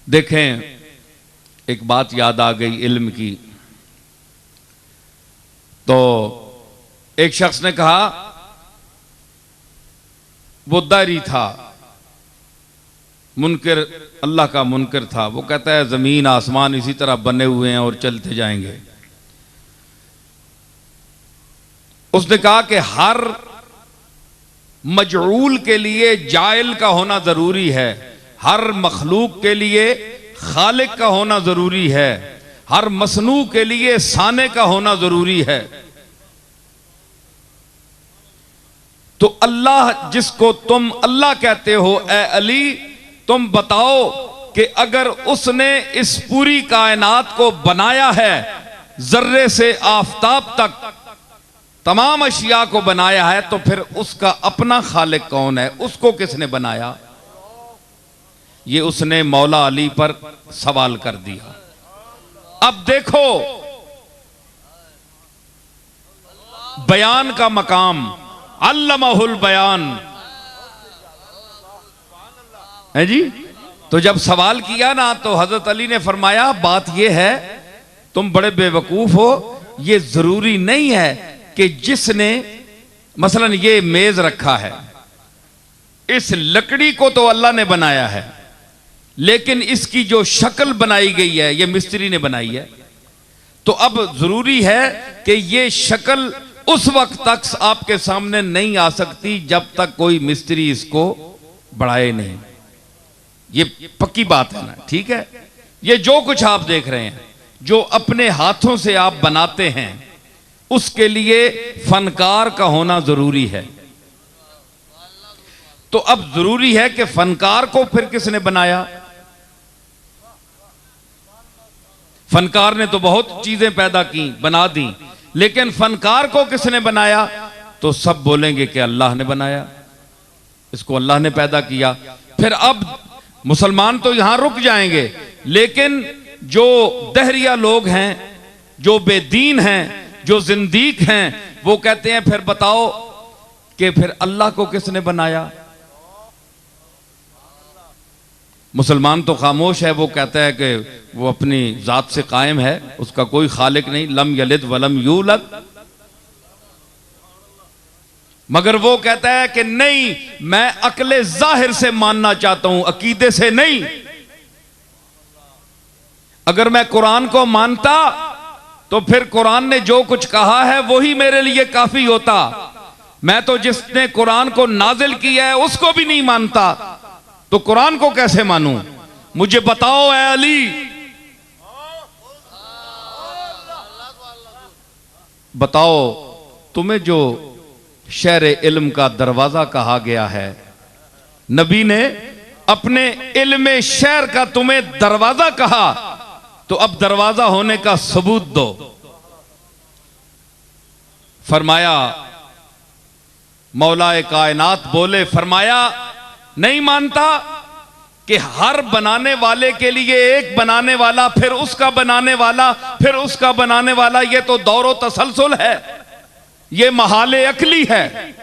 देखें, एक बात याद आ गई इल्म की। तो एक शख्स ने कहा, वो दारी था, मुनकर, अल्लाह का मुनकर था, वो कहता है जमीन आसमान इसी तरह बने हुए हैं और चलते जाएंगे। उसने कहा कि हर मजऊल के लिए जाइल का होना जरूरी है, हर मखलूक के लिए खालिक का होना जरूरी है, हर मसनू के लिए साने का होना जरूरी है। तो अल्लाह जिसको तुम अल्लाह कहते हो, ए अली, तुम बताओ कि अगर उसने इस पूरी कायनात को बनाया है, जर्रे से आफताब तक तमाम अशिया को बनाया है, तो फिर उसका अपना खालिक कौन है, उसको किसने बनाया? ये उसने मौला अली पर सवाल कर दिया। अब देखो बयान का मकाम, अल्लमहुल बयान है जी। तो जब सवाल किया ना तो हजरत अली ने फरमाया, बात यह है तुम बड़े बेवकूफ हो, यह जरूरी नहीं है कि जिसने मसलन ये मेज रखा है, इस लकड़ी को तो अल्लाह ने बनाया है, लेकिन इसकी जो शक्ल बनाई गई है ये मिस्त्री ने बनाई है। तो अब जरूरी है कि ये शक्ल उस वक्त तक आपके सामने नहीं आ सकती जब तक कोई मिस्त्री इसको बढ़ाए नहीं। ये पक्की बात है ना, ठीक है। ये जो कुछ आप देख रहे हैं, जो अपने हाथों से आप बनाते हैं, उसके लिए फनकार का होना जरूरी है। तो अब जरूरी है कि फनकार को फिर किसने बनाया? फनकार ने तो बहुत चीजें पैदा की, बना दी, लेकिन फनकार को किसने बनाया? तो सब बोलेंगे कि अल्लाह ने बनाया, इसको अल्लाह ने पैदा किया। फिर अब मुसलमान तो यहां रुक जाएंगे, लेकिन जो दहरिया लोग हैं, जो बेदीन हैं, जो जिंदीक हैं, वो कहते हैं फिर बताओ कि फिर अल्लाह को किसने बनाया? मुसलमान तो खामोश है, वो कहता है कि वो अपनी जात से कायम है, उसका कोई खालिक नहीं, लम यलिद वलम यूलद। मगर वो कहता है कि नहीं, मैं अक्ले जाहिर से मानना चाहता हूं, अकीदे से नहीं। अगर मैं कुरान को मानता तो फिर कुरान ने जो कुछ कहा है वही मेरे लिए काफी होता। मैं तो जिसने कुरान को नाजिल किया है उसको भी नहीं मानता, तो कुरान को कैसे मानूं? मुझे बताओ ऐ अली, बताओ तुम्हें जो शहर इल्म का दरवाजा कहा गया है। नबी ने अपने इल्म शहर का तुम्हें दरवाजा कहा, तो अब दरवाजा होने का सबूत दो। फरमाया, मौलाए कायनात बोले, फरमाया नहीं मानता कि हर बनाने वाले के लिए एक बनाने वाला, फिर उसका बनाने वाला, फिर उसका बनाने वाला, ये तो दौरो तसलसल है, ये महाले अकली है,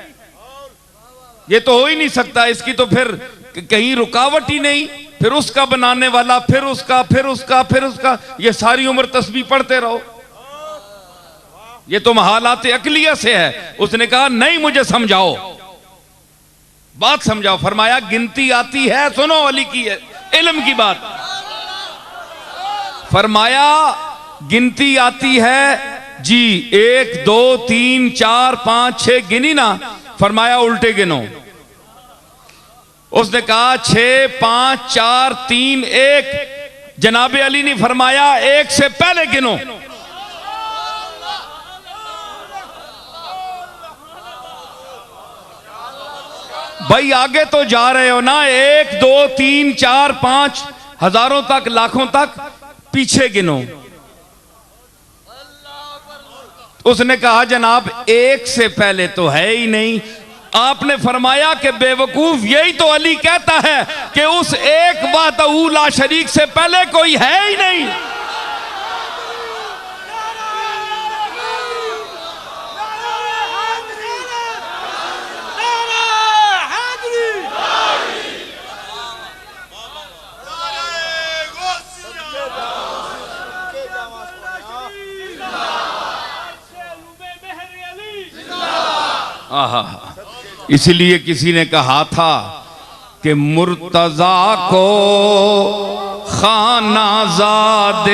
ये तो हो ही नहीं सकता, इसकी तो फिर कहीं रुकावट ही नहीं। फिर उसका बनाने वाला, फिर उसका, फिर उसका, फिर उसका, ये सारी उम्र तस्बीह पढ़ते रहो, ये तो महालात अकलिया से है। उसने कहा नहीं, मुझे समझाओ, बात समझाओ। फरमाया गिनती आती है, सुनो अली की है इल्म की बात। फरमाया गिनती आती है जी, 1 2 3 4 5 6 गिनी ना। फरमाया उल्टे गिनो। उसने कहा 6 5 4 3 1। जनाबे अली ने फरमाया 1 से पहले गिनो। भाई आगे तो जा रहे हो ना, 1 2 3 4 5 हजारों तक, लाखों तक, पीछे गिनो। उसने कहा जनाब 1 से पहले तो है ही नहीं। आपने फरमाया कि बेवकूफ, यही तो अली कहता है कि उस एक वाहदहू ला शरीक से पहले कोई है ही नहीं। इसलिए किसी ने कहा था कि मुर्तजा को खानाजादे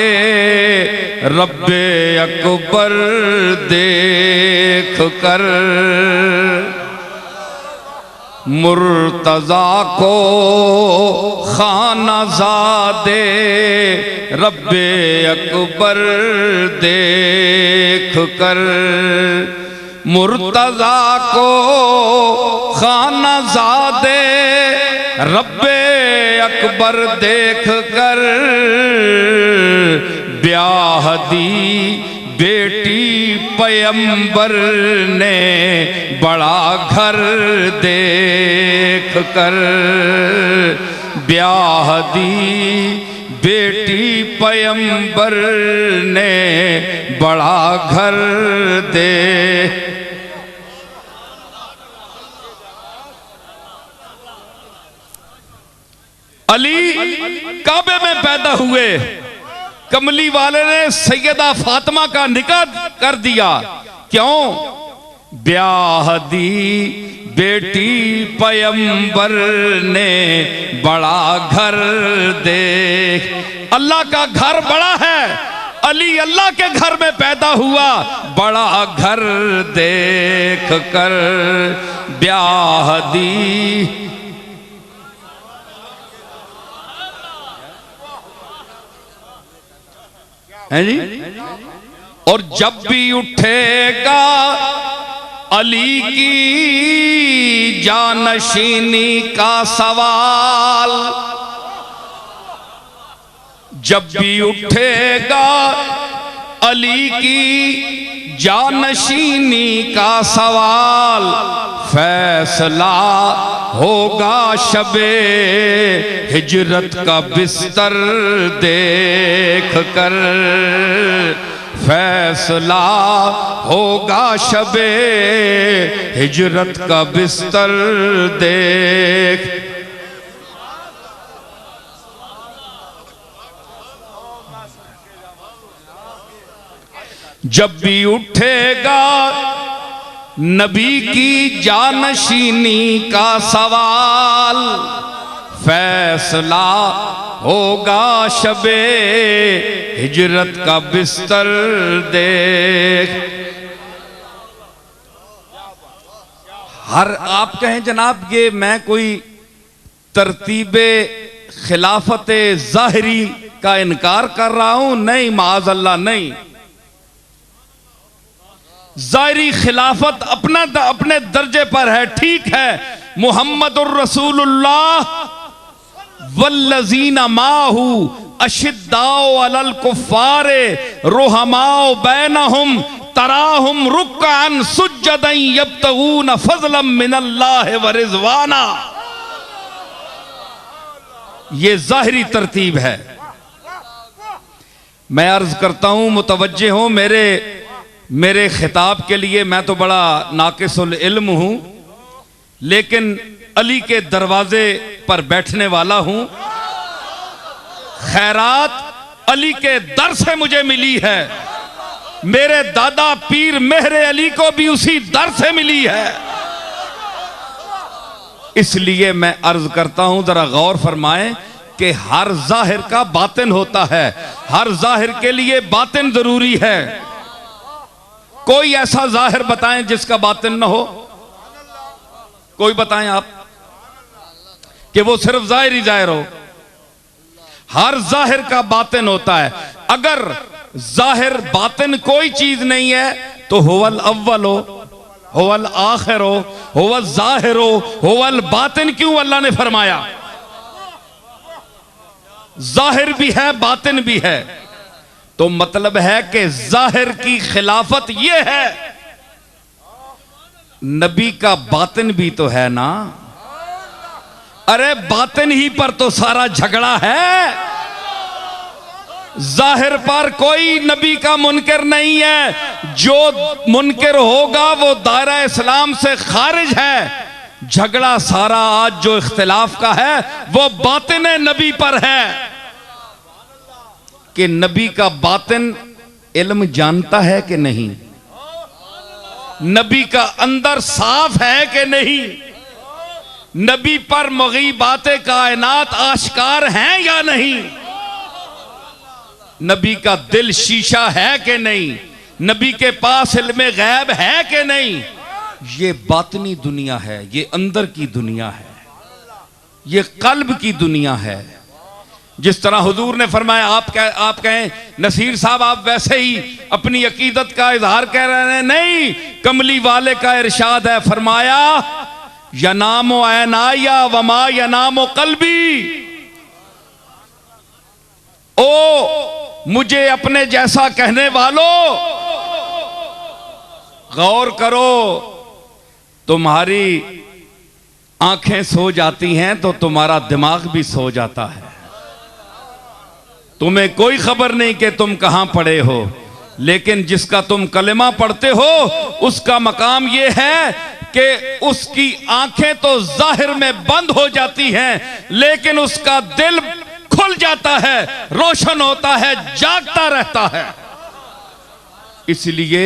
रब्बे अकबर देख कर, मुर्तजा को खानाजादे रब्बे अकबर देख कर, मुर्तजा को खानाजादे रब्बे अकबर देख कर, ब्याह दी बेटी पैगंबर ने बड़ा घर देख कर, ब्याह दी बेटी पैगंबर ने बड़ा घर दे। अली काबे में पैदा हुए, कमली वाले ने सैयदा फातिमा का निकाह कर दिया। क्यों? ब्याह दी बेटी पैगंबर ने बड़ा घर देख। अल्लाह का घर बड़ा है, अली अल्लाह के घर में पैदा हुआ, बड़ा घर देख कर ब्याह दी। है जी? और जब भी उठेगा अली की जानशीनी का सवाल, जब भी उठेगा अली की जानशीनी का सवाल, फैसला होगा शबे हिजरत का बिस्तर देख कर, फैसला होगा शबे हिजरत का बिस्तर देख। जब भी उठेगा नबी की जानशीनी का सवाल, फैसला होगा शबे हिजरत का बिस्तर देख। हर आप कहें जनाब ये मैं कोई तरतीबे खिलाफत ज़ाहिरी का इनकार कर रहा हूं, नहीं माज़अल्लाह नहीं। ज़ाहिरी खिलाफत अपने दर्जे पर है, ठीक है। मुहम्मदुर रसूलुल्लाह वल्लज़ीना माहू अशिद्दाउ अलल कुफ़्फ़ारे रुहमाउ बैनहुम तराहुम रुक्अन सुज्जदन यब्तगून फज़लन मिनल्लाहि व रिज़वाना। ये ज़ाहिरी तरतीब है। मैं अर्ज करता हूं, मुतवज्जे हो मेरे खिताब के लिए। मैं तो बड़ा नाकिसुल इल्म हूं, लेकिन अली के दरवाजे पर बैठने वाला हूं। खैरात अली के दर से मुझे मिली है। मेरे दादा पीर मेहरे अली को भी उसी दर से मिली है। इसलिए मैं अर्ज करता हूं, जरा गौर फरमाएं कि हर जाहिर का बातिन होता है। हर जाहिर के लिए बातिन जरूरी है। कोई ऐसा जाहिर बताएं जिसका बातिन ना हो। कोई बताएं आप कि वो सिर्फ जाहिर ही जाहिर हो। हर जाहिर का बातिन होता है। अगर जाहिर बातिन कोई चीज नहीं है तो हुवल अव्वल हो, हुवल आखिर हो, हुवल जाहिर हो, हुवल बातिन क्यों अल्लाह ने फरमाया? जाहिर भी है बातिन भी है, तो मतलब है कि जाहिर की खिलाफत यह है, नबी का बातिन भी तो है ना। अरे बातिन ही पर तो सारा झगड़ा है। जाहिर पर कोई नबी का मुनकर नहीं है। जो मुनकर होगा वो दायरा इस्लाम से खारिज है। झगड़ा सारा आज जो इख्तिलाफ का है वो बातिन नबी पर है कि नबी का बातिन इल्म जानता है कि नहीं, नबी का अंदर साफ है कि नहीं, नबी पर मुग़ीबाते कायनात आश्कार हैं या नहीं, नबी का दिल शीशा है कि नहीं, नबी के पास इल्मे गैब है कि नहीं। ये बातनी दुनिया है, ये अंदर की दुनिया है, ये कल्ब की दुनिया है। जिस तरह हुजूर ने फरमाया, आप कहें नसीर साहब आप वैसे ही अपनी अकीदत का इजहार कह रहे हैं। नहीं, कमली वाले का इरशाद है, फरमाया यनामो ऐनाया वमा यनामो कल्बी। ओ मुझे अपने जैसा कहने वालों, गौर करो, तुम्हारी आंखें सो जाती हैं तो तुम्हारा दिमाग भी सो जाता है। तुम्हें कोई खबर नहीं कि तुम कहां पड़े हो, लेकिन जिसका तुम कलेमा पढ़ते हो उसका मकाम यह है कि उसकी आंखें तो जाहिर में बंद हो जाती हैं, लेकिन उसका दिल खुल जाता है, रोशन होता है, जागता रहता है। इसलिए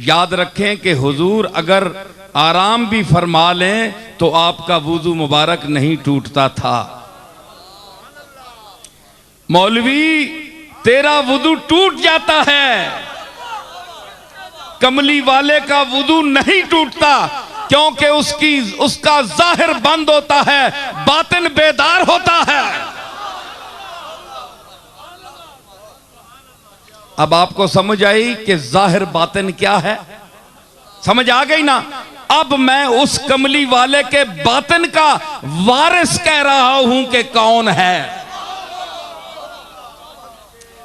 याद रखें कि हुजूर अगर आराम भी फरमा लें तो आपका वुजू मुबारक नहीं टूटता था। मौलवी तेरा वुदू टूट जाता है, कमली वाले का वुदू नहीं टूटता, क्योंकि उसका जाहिर बंद होता है, बातिन बेदार होता है। अब आपको समझ आई कि जाहिर बातिन क्या है? समझ आ गई ना? अब मैं उस कमली वाले के बातिन का वारिस कह रहा हूं कि कौन है,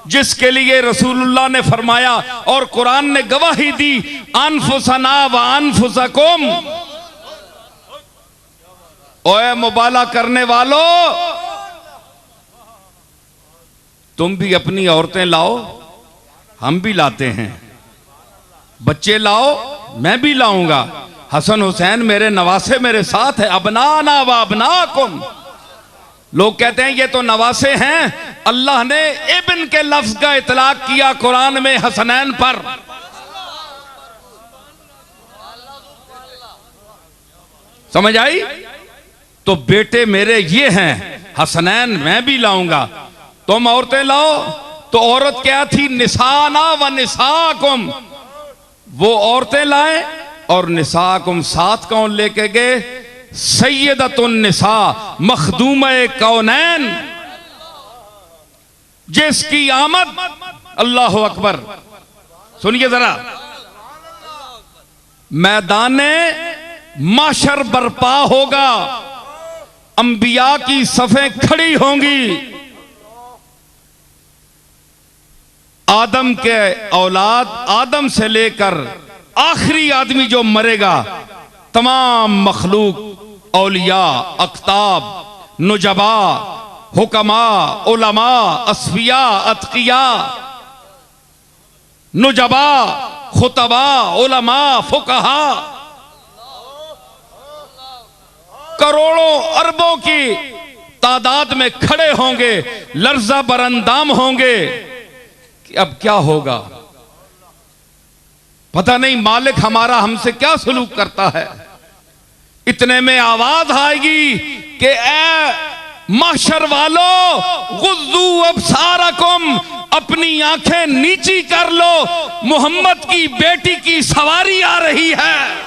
जिसके लिए रसूलुल्लाह ने फरमाया और कुरान ने गवाही दी, अनफुसना व अनफुसकुम। ओए मुबाला करने वालों, तुम भी अपनी औरतें लाओ, हम भी लाते हैं। बच्चे लाओ, मैं भी लाऊंगा। हसन हुसैन मेरे नवासे मेरे साथ है। अबनाना व अबनाकुम। लोग कहते हैं ये तो नवासे हैं। अल्लाह ने इब्न के लफ्ज का इतलाक किया कुरान में हसनैन पर। समझ आई? तो बेटे मेरे ये हैं, हसनैन मैं भी लाऊंगा। तुम औरतें लाओ, तो औरत क्या थी? निसाना व निसाकुम। वो औरतें लाए और निसाकुम साथ कौन लेके गए? सैयदतुन निसा मखदूमे कौनैन, जिसकी आमद, अल्लाह अकबर, सुनिए जरा, मैदाने माशर बर्पा होगा, अंबिया की सफ़ें खड़ी होंगी। आदम के औलाद, आदम से लेकर आखिरी आदमी जो मरेगा, तमाम मखलूक, औलिया, अख्ताब, नुजबा, हुकमा, उलमा, अस्फिया, अतकिया, नुजबा, खुतबा, उलमा, फुकहा, करोड़ों अरबों की तादाद में खड़े होंगे, लर्जा बरंदाम होंगे कि अब क्या होगा। पता नहीं मालिक हमारा हमसे क्या सलूक करता है। इतने में आवाज आएगी कि ए माशर वालों, गुज़्ज़ू अब्सारकुम, अपनी आंखें नीची कर लो, मोहम्मद की बेटी की सवारी आ रही है।